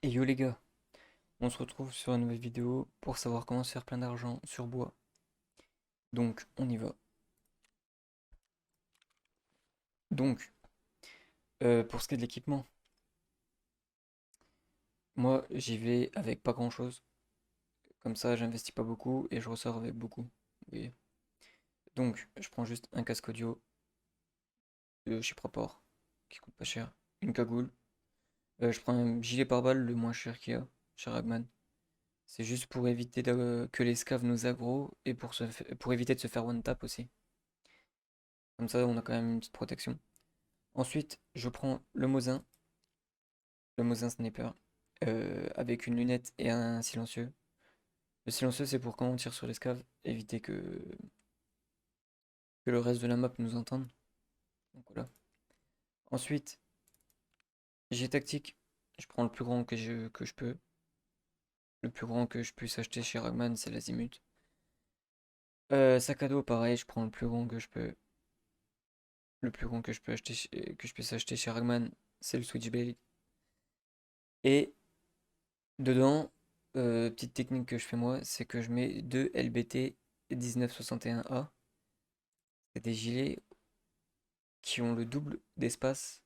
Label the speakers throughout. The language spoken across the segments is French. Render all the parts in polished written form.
Speaker 1: Et yo les gars, on se retrouve sur une nouvelle vidéo pour savoir comment se faire plein d'argent sur bois. Donc on y va. Donc pour ce qui est de l'équipement, moi j'y vais avec pas grand chose. Comme ça j'investis pas beaucoup et je ressors avec beaucoup. Vous voyez. Donc je prends juste un casque audio chez Prapor qui coûte pas cher, une cagoule. Je prends un gilet pare-balles le moins cher qu'il y a chez Ragman. C'est juste pour éviter que les scaves nous aggro et pour éviter de se faire one tap aussi. Comme ça on a quand même une petite protection. Ensuite, je prends le Mosin Sniper, avec une lunette et un silencieux. Le silencieux, c'est pour quand on tire sur l'escave, éviter que le reste de la map nous entende. Donc voilà. Ensuite, j'ai tactique. Je prends le plus grand que je peux. Le plus grand que je puisse acheter chez Ragman, c'est l'Azimut. Sac à dos, pareil, je prends le plus grand que je peux. Le plus grand que je peux acheter, que je puisse acheter chez Ragman, c'est le Switchblade. Et dedans, petite technique que je fais moi, c'est que je mets deux LBT 1961A. C'est des gilets qui ont le double d'espace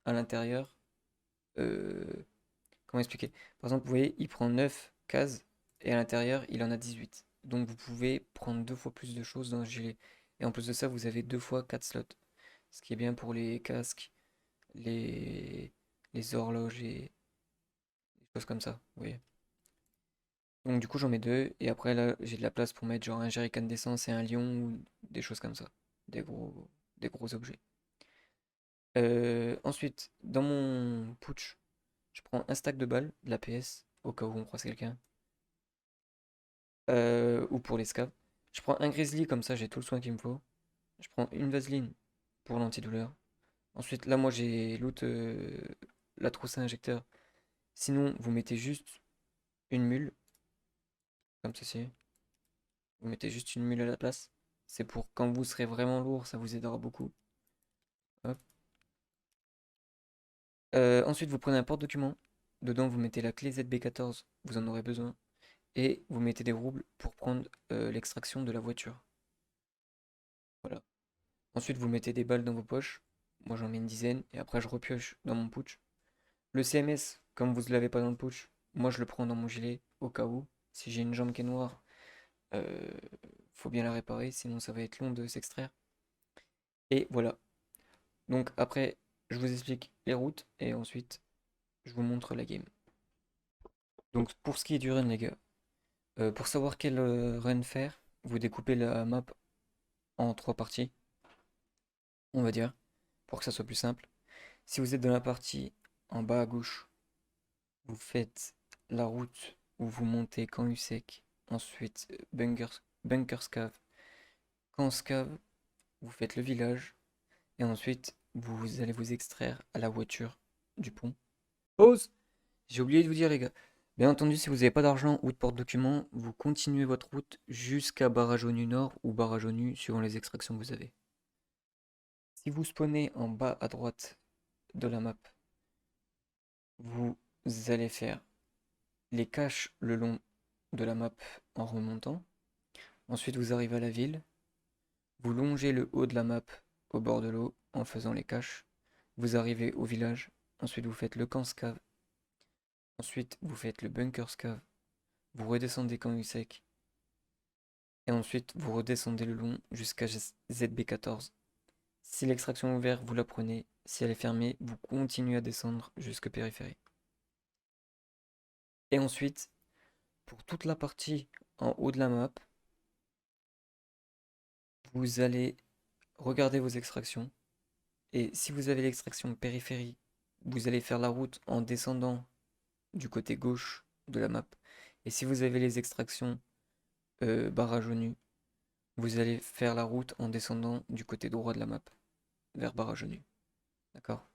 Speaker 1: à l'intérieur. Euh, comment expliquer? Par exemple, vous voyez, il prend 9 cases et à l'intérieur, il en a 18. Donc vous pouvez prendre deux fois plus de choses dans ce gilet. Et en plus de ça, vous avez deux fois 4 slots. Ce qui est bien pour les casques, les, les horloges et des choses comme ça. Vous voyez. Donc du coup j'en mets deux et après là j'ai de la place pour mettre genre un jerrycan d'essence et un lion ou des choses comme ça. Des gros objets. Ensuite, dans mon putsch, je prends un stack de balles, de la PS, au cas où on croise quelqu'un. Ou pour les scavs. Je prends un grizzly, comme ça j'ai tout le soin qu'il me faut. Je prends une vaseline pour l'antidouleur. Ensuite, là moi j'ai loot la trousse à injecteur. Sinon, vous mettez juste une mule, comme ceci. Vous mettez juste une mule à la place. C'est pour quand vous serez vraiment lourd, ça vous aidera beaucoup. Hop. Ensuite, vous prenez un porte-document. Dedans, vous mettez la clé ZB14, vous en aurez besoin. Et vous mettez des roubles pour prendre l'extraction de la voiture. Voilà. Ensuite, vous mettez des balles dans vos poches. Moi, j'en mets une dizaine. Et après, je repioche dans mon putsch. Le CMS, comme vous ne l'avez pas dans le putsch, moi, je le prends dans mon gilet au cas où. Si j'ai une jambe qui est noire, euh, faut bien la réparer, sinon ça va être long de s'extraire. Et voilà. Donc après, je vous explique les routes et ensuite, je vous montre la game. Donc pour ce qui est du run, les gars, pour savoir quel run faire, vous découpez la map en trois parties, on va dire, pour que ça soit plus simple. Si vous êtes dans la partie en bas à gauche, vous faites la route où vous montez Camp Usec, ensuite Bunkers Cave. Camp Scave, vous faites le village, et ensuite vous allez vous extraire à la voiture du pont. Pause! J'ai oublié de vous dire, les gars. Bien entendu, si vous n'avez pas d'argent ou de porte-document, vous continuez votre route jusqu'à Barrage au Nu Nord ou Barrage au Nu, suivant les extractions que vous avez. Si vous spawnez en bas à droite de la map, vous allez faire les caches le long de la map en remontant. Ensuite, vous arrivez à la ville. Vous longez le haut de la map au bord de l'eau en faisant les caches. Vous arrivez au village. Ensuite, vous faites le camp Scave. Ensuite, vous faites le bunker Scave. Vous redescendez camp sec. Et ensuite, vous redescendez le long jusqu'à ZB14. Si l'extraction est ouverte, vous la prenez. Si elle est fermée, vous continuez à descendre jusqu'à périphérie. Et ensuite, pour toute la partie en haut de la map, vous allez regarder vos extractions. Et si vous avez l'extraction périphérie, vous allez faire la route en descendant du côté gauche de la map. Et si vous avez les extractions barrage au nu, vous allez faire la route en descendant du côté droit de la map, vers barrage au nu. D'accord?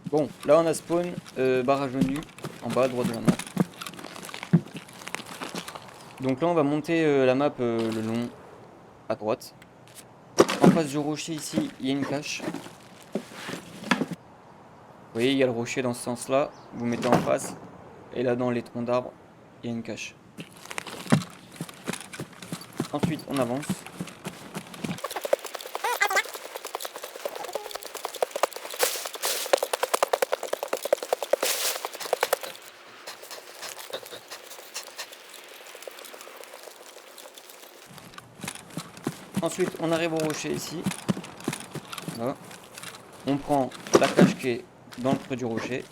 Speaker 1: Bon, là on a spawn barrage au nu, en bas à droite de la map. Donc là on va monter la map le long à droite. En face du rocher ici, il y a une cache. voyez, il y a le rocher dans ce sens-là. Vous mettez en face. Et là, dans les troncs d'arbres, il y a une cache. Ensuite, on avance. Ensuite, on arrive au rocher ici. Voilà. On prend la cache qui est dans le creux du rocher.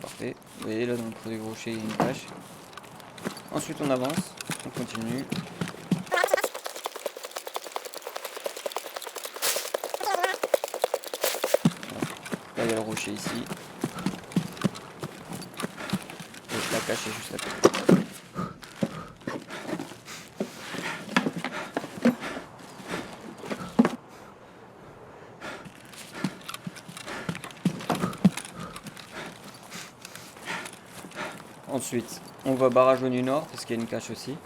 Speaker 1: Parfait. Vous voyez, là, dans le creux du rocher, il y a une cache. Ensuite, on avance. On continue. Là, il y a le rocher ici. Et la cache est juste à côté. Ensuite, on va barrage au nord parce qu'il y a une cache aussi.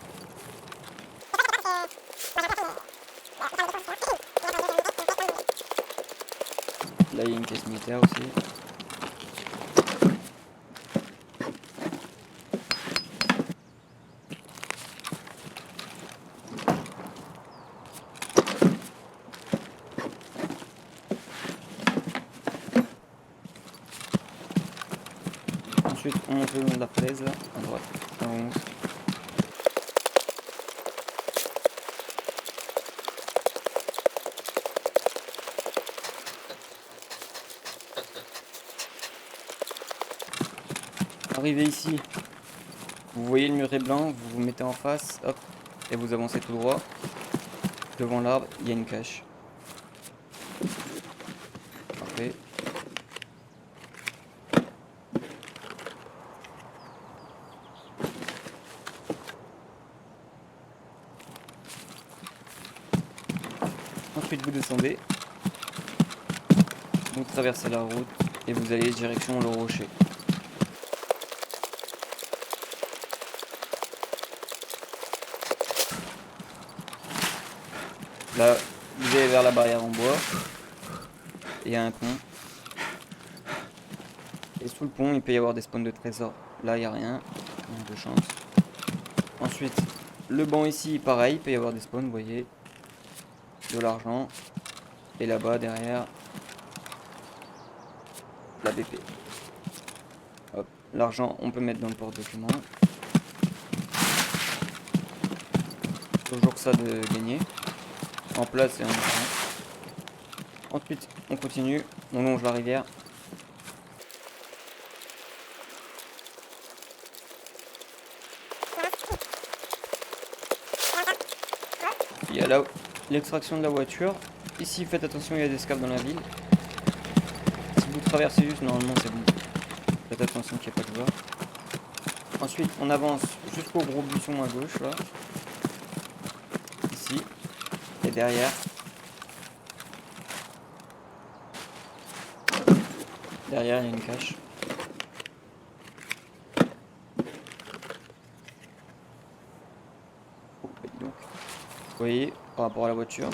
Speaker 1: Là, il y a une caisse militaire aussi. Ensuite, on monte le long de la falaise, là, à droite. Là, on monte. Arrivez ici, vous voyez le muret blanc, vous vous mettez en face, hop, et vous avancez tout droit. Devant l'arbre, il y a une cache. Parfait. Ensuite, vous descendez. Vous traversez la route et vous allez direction le rocher. Là, vous allez vers la barrière en bois. Et il y a un pont. Et sous le pont, il peut y avoir des spawns de trésors. Là, il n'y a rien. On a de chance. Ensuite, le banc ici, pareil, il peut y avoir des spawns, vous voyez. De l'argent. Et là-bas, derrière, la BP. Hop. L'argent, on peut mettre dans le porte-document. Toujours ça de gagner. En place et en argent. Ensuite, on continue. On longe la rivière. Il y a là l'extraction de la voiture. Ici, faites attention, il y a des scavs dans la ville. Si vous traversez juste, normalement c'est bon. Faites attention qu'il n'y ait pas de joueurs. Ensuite, on avance jusqu'au gros buisson à gauche, là. Ici. Et derrière. Derrière, il y a une cache. Oh, bah, dis donc. Vous voyez, par rapport à la voiture,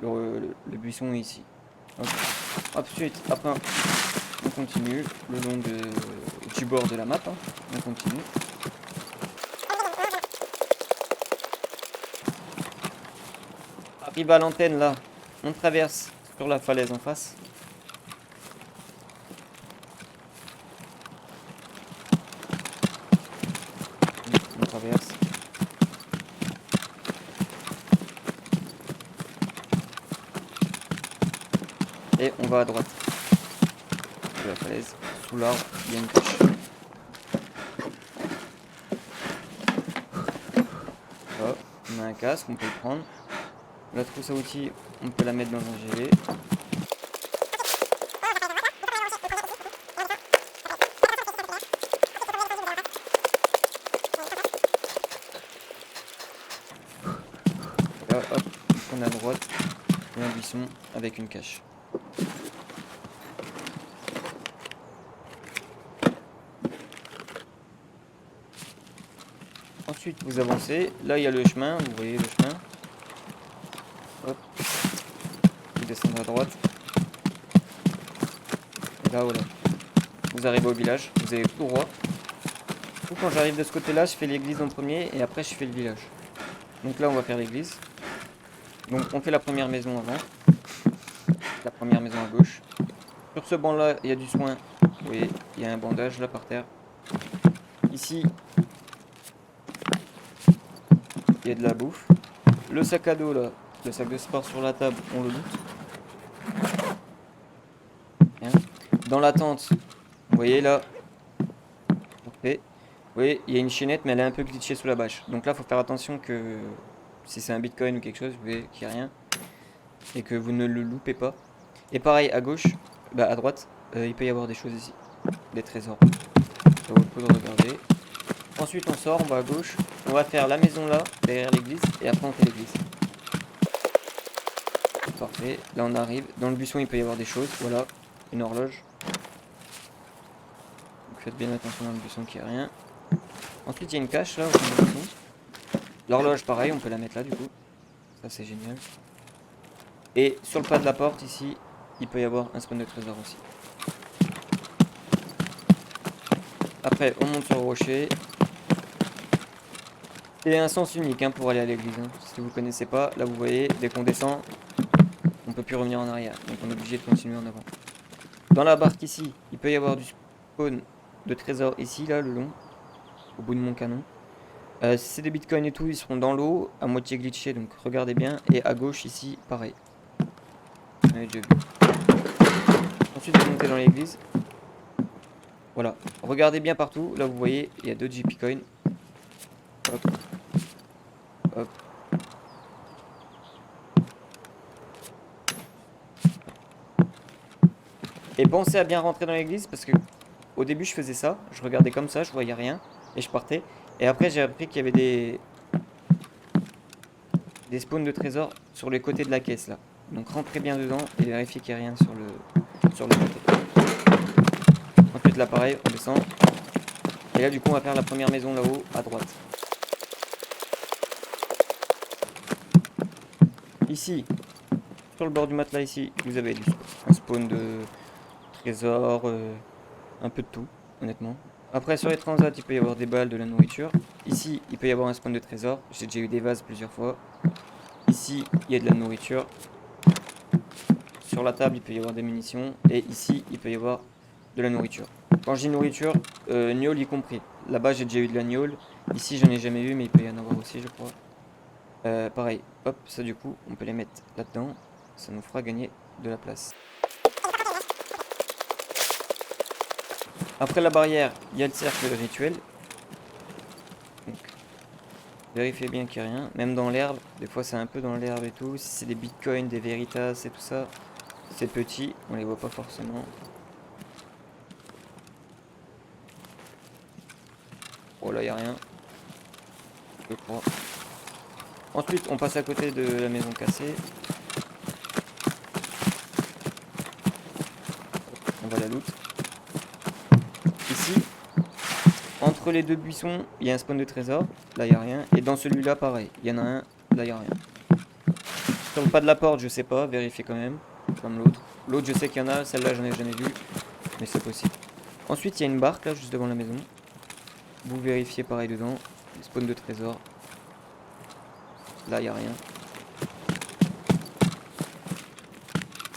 Speaker 1: le buisson est ici. Hop. Ensuite, après, on continue le long du bord de la map. Hein. On continue. Arrive à l'antenne là. On traverse sur la falaise en face. On traverse. Et on va à droite de la falaise. Sous l'arbre, il y a une cache. Hop, on a un casque, on peut le prendre. La trousse à outils, on peut la mettre dans un gilet. Là, hop, on est à droite. Et un buisson avec une cache. Ensuite, vous avancez. Là, il y a le chemin. Vous voyez le chemin. Hop. Vous descendez à droite. Là, voilà. Vous arrivez au village, vous allez tout droit. Du coup, quand j'arrive de ce côté-là, je fais l'église en premier et après je fais le village. Donc là, on va faire l'église. Donc on fait la première maison avant. La première maison à gauche. Sur ce banc-là, il y a du soin. Vous voyez, il y a un bandage là par terre. Ici, il y a de la bouffe. Le sac à dos là, le sac de sport sur la table, on le loot. Bien. Dans la tente, vous voyez là, parfait. Vous voyez, il y a une chaînette, mais elle est un peu glitchée sous la bâche. Donc là, il faut faire attention que si c'est un bitcoin ou quelque chose, vous voyez qu'il n'y a rien. Et que vous ne le loupez pas. Et pareil, à gauche, bah à droite, il peut y avoir des choses ici. Des trésors. Ça vaut le coup de regarder. Ensuite, on sort, on va à gauche. On va faire la maison là, derrière l'église. Et après, on fait l'église. Parfait. Là, on arrive. Dans le buisson, il peut y avoir des choses. Voilà, une horloge. Donc, faites bien attention dans le buisson qu'il n'y a rien. Ensuite, il y a une cache là au fond du buisson. L'horloge, pareil, on peut la mettre là du coup. Ça, c'est génial. Et sur le pas de la porte, ici, il peut y avoir un spawn de trésor aussi. Après, on monte sur le rocher. Et un sens unique hein, pour aller à l'église. Hein. Si vous ne connaissez pas, là vous voyez, dès qu'on descend, on peut plus revenir en arrière. Donc on est obligé de continuer en avant. Dans la barque ici, il peut y avoir du spawn de trésor ici, là, le long, au bout de mon canon. Si c'est des bitcoins et tout, ils seront dans l'eau, à moitié glitchés, donc regardez bien. Et à gauche ici, pareil. Vous avez déjà vu. Ensuite, vous montez dans l'église. Voilà. Regardez bien partout. Là, vous voyez, il y a 2 GP coins. Hop. Hop. Et pensez à bien rentrer dans l'église parce que au début, je faisais ça. Je regardais comme ça, je voyais rien. Et je partais. Et après, j'ai appris qu'il y avait des spawns de trésors sur les côtés de la caisse là. Donc rentrez bien dedans et vérifiez qu'il n'y a rien sur le côté. Ensuite là pareil, on descend. Et là du coup on va faire la première maison là-haut à droite. Ici, sur le bord du matelas ici, vous avez un spawn de trésors, un peu de tout, honnêtement. Après sur les transats, il peut y avoir des balles, de la nourriture. Ici, il peut y avoir un spawn de trésors. J'ai déjà eu des vases plusieurs fois. Ici, il y a de la nourriture. Sur la table, il peut y avoir des munitions. Et ici, il peut y avoir de la nourriture. Quand je dis nourriture, gnôle y compris. Là-bas, j'ai déjà eu de la gnôle. Ici, j'en ai jamais eu, mais il peut y en avoir aussi, je crois. Pareil, hop, ça du coup, on peut les mettre là-dedans. Ça nous fera gagner de la place. Après la barrière, il y a le cercle rituel. Donc, vérifiez bien qu'il n'y a rien. Même dans l'herbe, des fois c'est un peu dans l'herbe et tout. Si c'est des bitcoins, des veritas et tout ça, c'est petit, on les voit pas forcément. Oh là, il n'y a rien. Je crois. Ensuite, on passe à côté de la maison cassée. On va la loot. Ici, entre les deux buissons, il y a un spawn de trésor. Là, il n'y a rien. Et dans celui-là, pareil. Il y en a un. Là, il n'y a rien. Sur le pas de la porte, je sais pas. Vérifiez quand même. Comme l'autre. L'autre, je sais qu'il y en a. Celle-là, j'en ai jamais vu. Mais c'est possible. Ensuite, il y a une barque là, juste devant la maison. Vous vérifiez pareil dedans. Spawn de trésor. Là, il n'y a rien.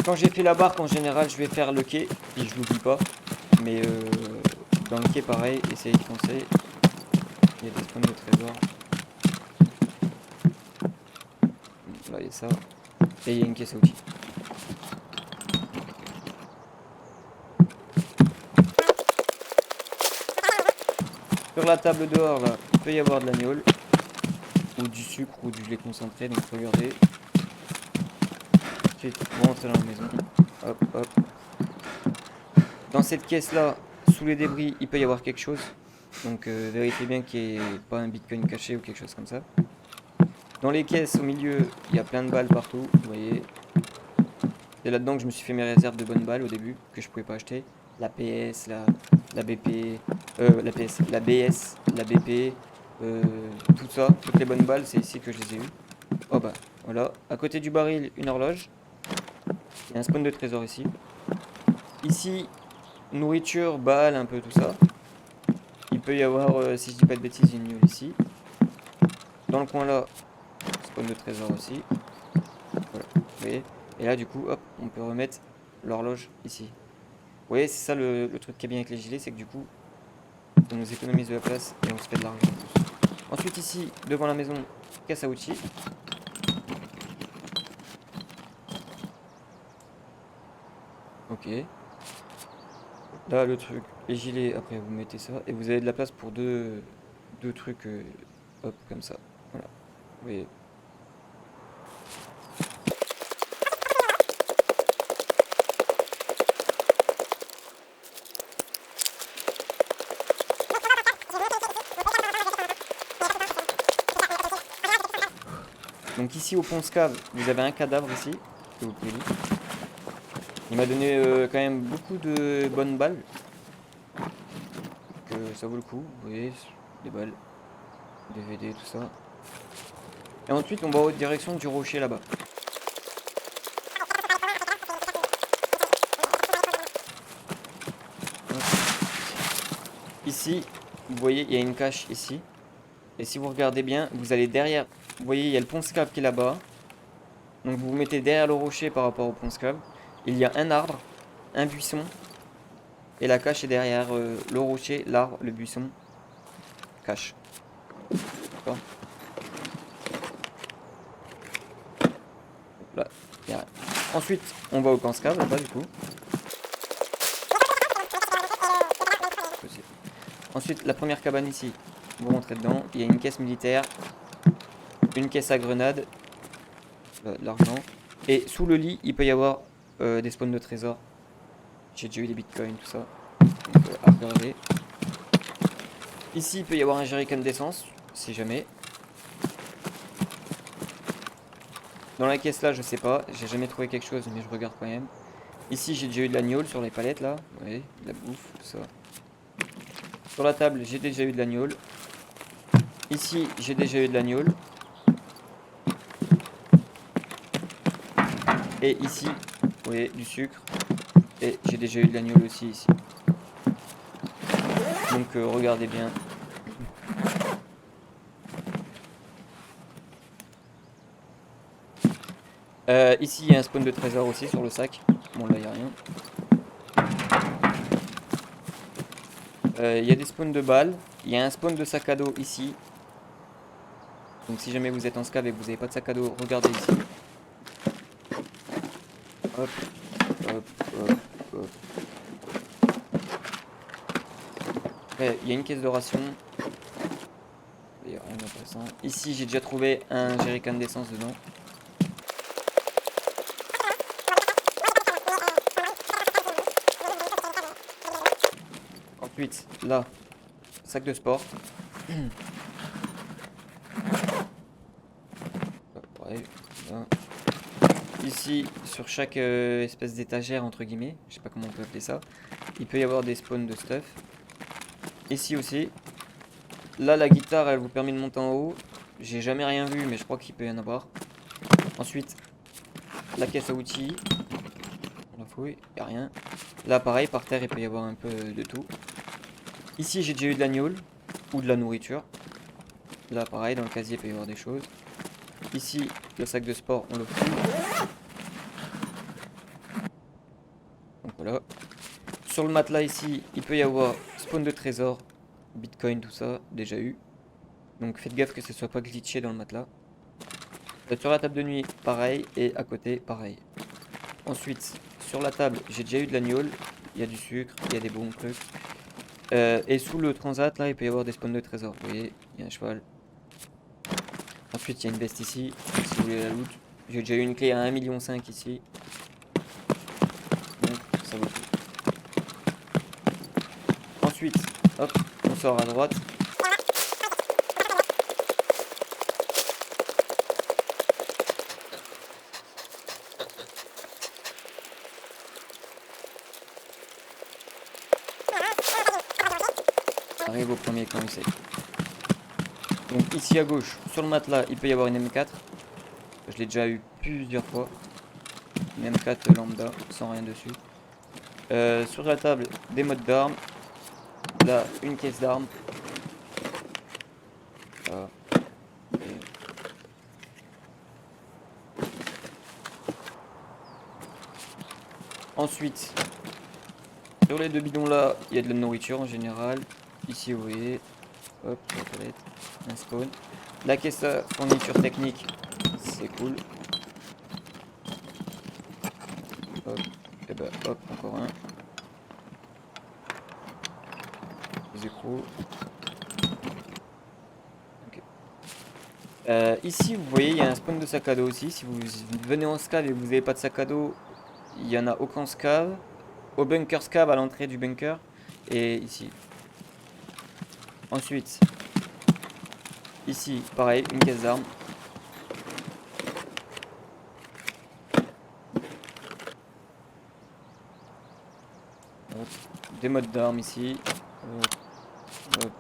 Speaker 1: Quand j'ai fait la barque, en général, je vais faire le quai. Et je l'oublie pas. Mais dans le quai, pareil. Essayez d'y penser. Il y a des spawns de trésors. Là, il y a ça. Et il y a une caisse à outils. Sur la table dehors, là, il peut y avoir de la gnôle. Ou du sucre ou du lait concentré. Donc regardez. Ensuite, vous rentrez dans la maison. Hop, hop. Dans cette caisse-là, sous les débris, il peut y avoir quelque chose. Donc vérifiez bien qu'il n'y ait pas un bitcoin caché ou quelque chose comme ça. Dans les caisses, au milieu, il y a plein de balles partout. Vous voyez. C'est là-dedans que je me suis fait mes réserves de bonnes balles au début, que je pouvais pas acheter. La PS, la BP, la PS, la BS, la BP, tout ça, toutes les bonnes balles, c'est ici que je les ai eues. Oh bah, voilà. À côté du baril, une horloge. Il y a un spawn de trésor ici. Ici, nourriture, balles, un peu tout ça. Il peut y avoir, si je dis pas de bêtises, une gnôle ici. Dans le coin là, spawn de trésor aussi. Voilà, vous voyez. Et là, du coup, hop, on peut remettre l'horloge ici. Vous voyez, c'est ça le truc qui est bien avec les gilets, c'est que du coup, ça nous économise de la place et on se fait de l'argent en plus. Ensuite, ici, devant la maison, caisse à outils. Ok. Là, le truc, les gilets, après vous mettez ça. Et vous avez de la place pour deux trucs, hop, comme ça. Voilà. Vous voyez. Donc ici au pont Scave, vous avez un cadavre ici, que vous pouvez lire. Il m'a donné quand même beaucoup de bonnes balles. Donc ça vaut le coup, vous voyez, des balles, DVD, tout ça. Et ensuite on va en direction du rocher là-bas. Ici, vous voyez, il y a une cache ici. Et si vous regardez bien, vous allez derrière. Vous voyez, il y a le pont Scave qui est là-bas. Donc vous vous mettez derrière le rocher par rapport au pont Scave. Il y a un arbre, un buisson. Et la cache est derrière le rocher, l'arbre, le buisson. Cache. D'accord. Là, il y a rien. Ensuite, on va au camp Scave là-bas du coup. Ensuite, la première cabane ici. Vous rentrez dedans. Il y a une caisse militaire. Une caisse à grenades. De l'argent. Et sous le lit, il peut y avoir des spawns de trésors. J'ai déjà eu des bitcoins, tout ça. Donc, à regarder. Ici, il peut y avoir un jerrycan d'essence, si jamais. Dans la caisse là, je sais pas. J'ai jamais trouvé quelque chose, mais je regarde quand même. Ici, j'ai déjà eu de l'agneau sur les palettes là. Vous voyez, de la bouffe, tout ça. Sur la table, j'ai déjà eu de l'agneau. Ici, j'ai déjà eu de l'agneau. Et ici, vous voyez, du sucre. Et j'ai déjà eu de l'agneau aussi ici. Donc regardez bien. Ici, il y a un spawn de trésor aussi sur le sac. Bon, là, il n'y a rien. Il y a des spawns de balles. Il y a un spawn de sac à dos ici. Donc si jamais vous êtes en scav et que vous n'avez pas de sac à dos, regardez ici. Hop, hop, hop, hop. Après, il y a une caisse de ration. Il n'y a rien d'intéressant. Ici, j'ai déjà trouvé un jerrycan d'essence dedans. Ensuite, là, sac de sport. Pareil, là. Ici, sur chaque espèce d'étagère, entre guillemets, je sais pas comment on peut appeler ça, il peut y avoir des spawns de stuff. Ici aussi. Là, la guitare, elle vous permet de monter en haut. J'ai jamais rien vu, mais je crois qu'il peut y en avoir. Ensuite, la caisse à outils. On la fouille, il n'y a rien. Là, pareil, par terre, il peut y avoir un peu de tout. Ici, j'ai déjà eu de l'agneau ou de la nourriture. Là, pareil, dans le casier, il peut y avoir des choses. Ici, le sac de sport, on le fout. Donc voilà. Sur le matelas, ici, il peut y avoir spawn de trésor, bitcoin, tout ça, déjà eu. Donc faites gaffe que ce soit pas glitché dans le matelas. Sur la table de nuit, pareil. Et à côté, pareil. Ensuite, sur la table, j'ai déjà eu de l'agneau. Il y a du sucre, il y a des bons trucs. Et sous le transat, là, il peut y avoir des spawns de trésors. Vous voyez, il y a un cheval. Ensuite, il y a une veste ici, si vous voulez la loot. J'ai déjà eu une clé à 1,5 million ici. Donc, ça vaut le coup. Ensuite, hop, on sort à droite. Arrive au premier camp ici. Donc ici à gauche, sur le matelas, il peut y avoir une M4. Je l'ai déjà eu plusieurs fois. Une M4 lambda, sans rien dessus. Sur la table, des modes d'armes. Là, une caisse d'armes. Voilà. Et ensuite, sur les deux bidons là, il y a de la nourriture en général. Ici, vous voyez, hop, la palette, un spawn. La caisse à fourniture technique, c'est cool. Hop, et bah hop, encore un. Les écrous. Ok. Ici, vous voyez, il y a un spawn de sac à dos aussi. Si vous venez en scav et que vous n'avez pas de sac à dos, il y en a aucun scav. Au bunker scav à l'entrée du bunker. Et ici. Ensuite, ici, pareil, une caisse d'armes. Hop. Des modes d'armes ici. Hop, hop.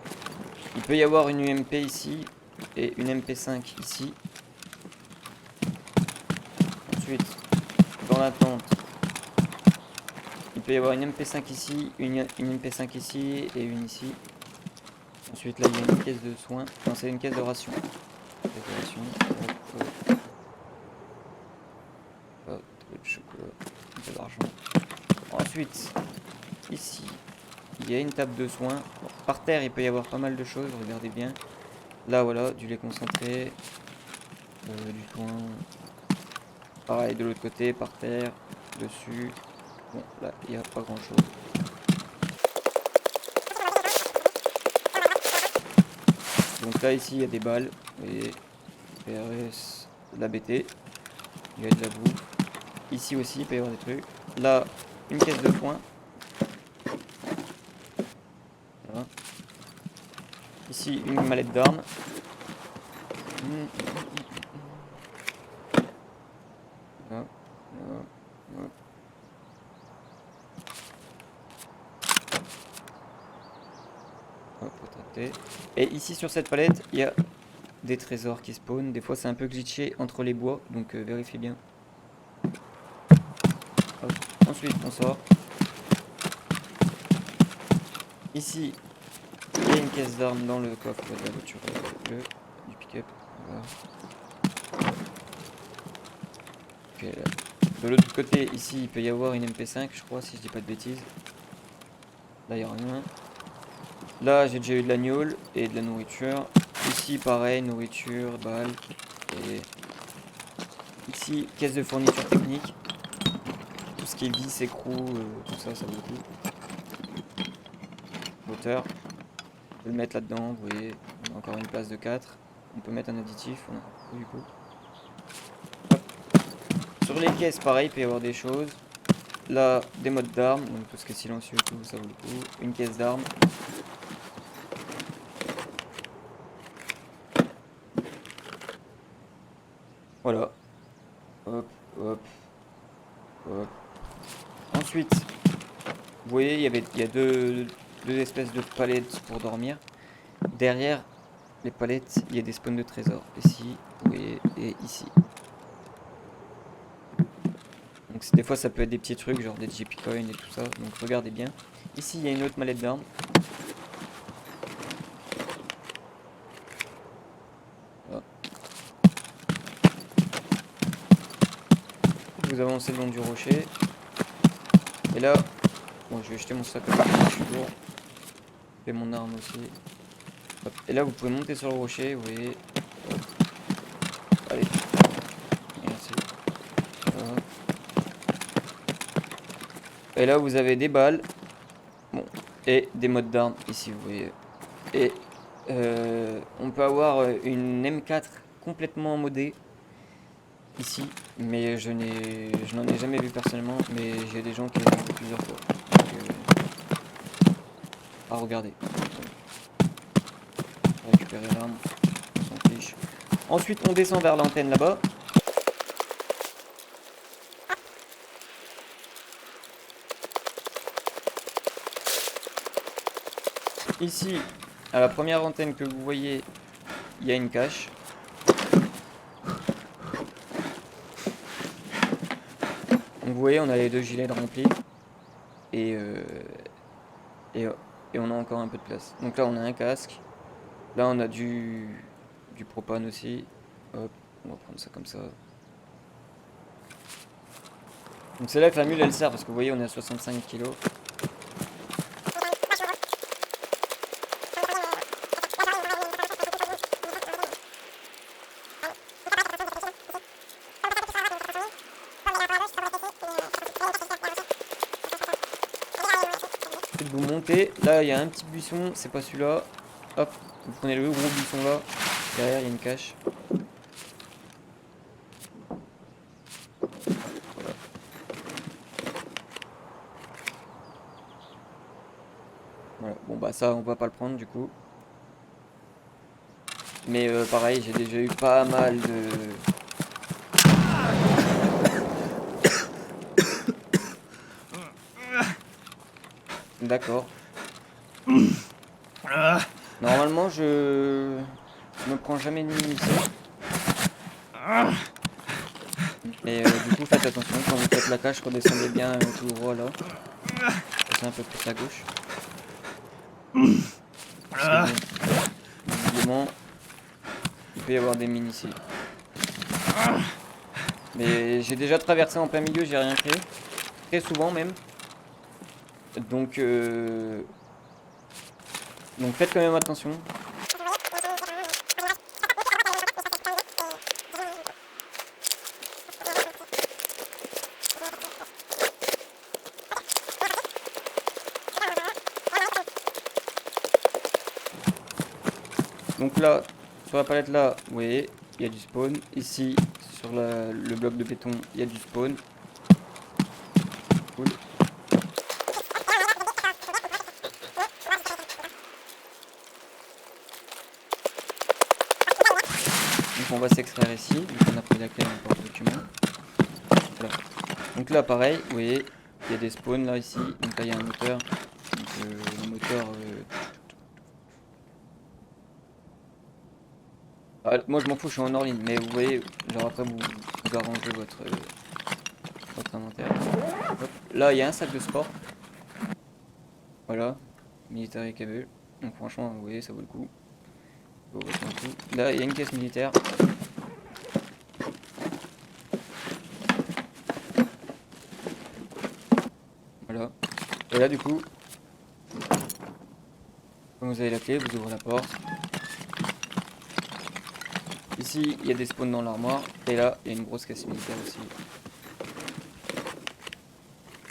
Speaker 1: Il peut y avoir une UMP ici et une MP5 ici. Ensuite, dans la tente, il peut y avoir une MP5 ici, une MP5 ici et une ici. Ensuite, là, il y a une caisse de soins. Non, c'est une caisse de ration. Caisse de ration. Hop, hop. Hop, de chocolat, de l'argent. Ensuite, ici, il y a une table de soins. Bon, par terre, il peut y avoir pas mal de choses, regardez bien. Là, voilà, du lait concentré, du soin. Pareil, de l'autre côté, par terre, dessus. Bon, là, il n'y a pas grand chose. Donc là, ici, il y a des balles. Vous voyez, PRS, de la BT. Il y a de la bouffe. Ici aussi, il peut y avoir des trucs. Là, une caisse de foin. Voilà. Ici, une mallette d'armes. Là, là, là. Hop, retraité. Et ici, sur cette palette, il y a des trésors qui spawnent. Des fois, c'est un peu glitché entre les bois, donc vérifiez bien. Hop. Ensuite, on sort. Ici, il y a une caisse d'armes dans le coffre de la voiture bleue, du pick-up. Voilà. Ok, là. De l'autre côté, ici, il peut y avoir une MP5, je crois, si je dis pas de bêtises. Là, il n'y a rien. Là, j'ai déjà eu de l'agneau et de la nourriture. Ici, pareil, nourriture, balles. Et ici, caisse de fourniture technique. Tout ce qui est vis, écrou, tout ça, ça vaut le coup. Moteur. On peut le mettre là-dedans, vous voyez. On a encore une place de 4. On peut mettre un additif, on a beaucoup du coup. Hop. Sur les caisses, pareil, il peut y avoir des choses. Là, des modes d'armes, donc tout ce qui est silencieux et tout, ça vaut le coup. Une caisse d'armes. Voilà. Hop, hop, hop. Ensuite, vous voyez, il y a deux espèces de palettes pour dormir. Derrière les palettes, il y a des spawns de trésors. Ici, vous voyez, et ici. Donc des fois, ça peut être des petits trucs, genre des JP Coins et tout ça. Donc regardez bien. Ici, il y a une autre mallette d'armes. Voilà. Vous avancez le long du rocher. Et là, bon, je vais jeter mon sac à dos, je suis lourd. Et mon arme aussi. Hop. Et là, vous pouvez monter sur le rocher, vous voyez. Hop. Allez. Merci. Voilà. Et là, vous avez des balles. Bon. Et des modes d'armes, ici, vous voyez. Et on peut avoir une M4 complètement modée. Ici. Mais je n'en ai jamais vu personnellement. Mais j'ai des gens qui l'ont vu plusieurs fois. Donc, à regarder. Récupérer l'arme. On s'en fiche. Ensuite, on descend vers l'antenne là-bas. Ici, à la première antenne que vous voyez, il y a une cache. Donc vous voyez, on a les deux gilets de remplis. et, et, et on a encore un peu de place. Donc là, on a un casque. Là, on a du propane aussi. Hop, on va prendre ça comme ça. Donc c'est là que la mule, elle sert, parce que vous voyez, on est à 65 kilos. Ensuite, vous montez. Là, il y a un petit buisson, c'est pas celui-là. Hop, vous prenez le gros buisson là. Derrière, il y a une cache. Voilà. Voilà. Bon, bah ça, on va pas le prendre du coup. Mais pareil, j'ai déjà eu pas mal de... D'accord. Normalement, je me prends jamais de munitions. Mais du coup, faites attention quand vous faites la cache, redescendez bien tout droit là. Passez un peu plus à gauche. Parce que bon, visiblement, il peut y avoir des mines ici. Mais j'ai déjà traversé en plein milieu, j'ai rien fait. Très souvent même. Donc, donc faites quand même attention. Donc là, sur la palette là, vous voyez, il y a du spawn. Ici, sur le bloc de béton, il y a du spawn. Cool. Donc on va s'extraire ici. Donc on a pris la clé en porte-document. Voilà. Donc là, pareil, vous voyez, il y a des spawns là ici. Donc là, il y a un moteur. Donc le moteur... moi je m'en fous, je suis en hors ligne, mais vous voyez, genre après vous arrangez votre inventaire. Hop. Là il y a un sac de sport. Voilà, militaire et cable. Donc franchement, vous voyez, ça vaut le coup. Là il y a une caisse militaire. Voilà. Et là du coup, comme vous avez la clé, vous ouvrez la porte. Ici il y a des spawns dans l'armoire. Et là il y a une grosse caisse militaire aussi.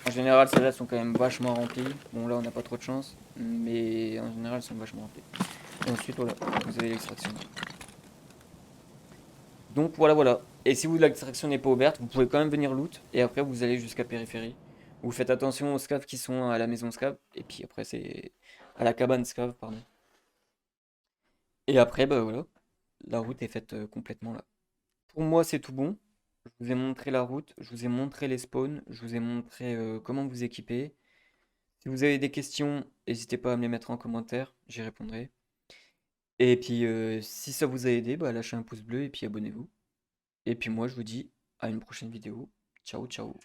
Speaker 1: En général, celles-là sont quand même vachement remplies. Bon, là, on n'a pas trop de chance, mais en général, elles sont vachement remplies. Et ensuite, voilà, vous avez l'extraction. Donc, voilà, voilà. Et si l'extraction n'est pas ouverte, vous pouvez quand même venir loot, et après, vous allez jusqu'à périphérie. Vous faites attention aux scavs qui sont à la maison scav, et puis après, c'est à la cabane scav, pardon. Et après, bah voilà, la route est faite complètement là. Pour moi, c'est tout bon. Je vous ai montré la route, je vous ai montré les spawns, je vous ai montré comment vous équiper. Si vous avez des questions, n'hésitez pas à me les mettre en commentaire, j'y répondrai. Et puis, si ça vous a aidé, bah, lâchez un pouce bleu et puis abonnez-vous. Et puis moi, je vous dis à une prochaine vidéo. Ciao, ciao.